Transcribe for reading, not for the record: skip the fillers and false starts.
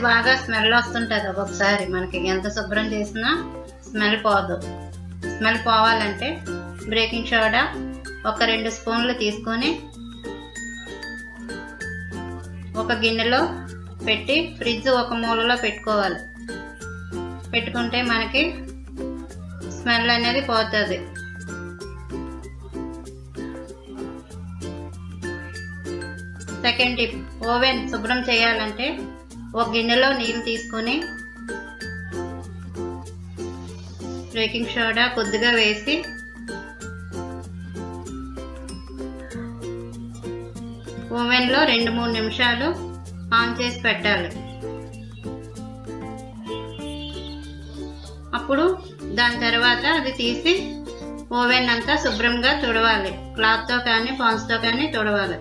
బాగా స్మెల్ వస్తుంటుంది. ఒక్కొక్కసారి మనకి ఎంత శుభ్రం చేసినా స్మెల్ పోదు. స్మెల్ పోవాలంటే బేకింగ్ సోడా ఒక 2 స్పూన్లు తీసుకొని ఒక గిన్నెలో పెట్టి ఫ్రిడ్జ్ ఒక మూలలో పెట్టుకోవాలి. పెట్టుకుంటే మనకి స్మెల్ అనేది పోతుంది. సెకండ్ టిప్, ఓవెన్ శుభ్రం చేయాలంటే ఒక గిన్నెలో నీళ్ళు తీసుకొని బేకింగ్ సోడా కొద్దిగా వేసి ఓవెన్లో 2-3 నిమిషాలు ఆన్ చేసి పెట్టాలి. అప్పుడు దాని తర్వాత అది తీసి ఓవెన్ అంతా శుభ్రంగా తుడవాలి. క్లాత్తో కానీ పాన్స్తో కానీ తుడవాలి.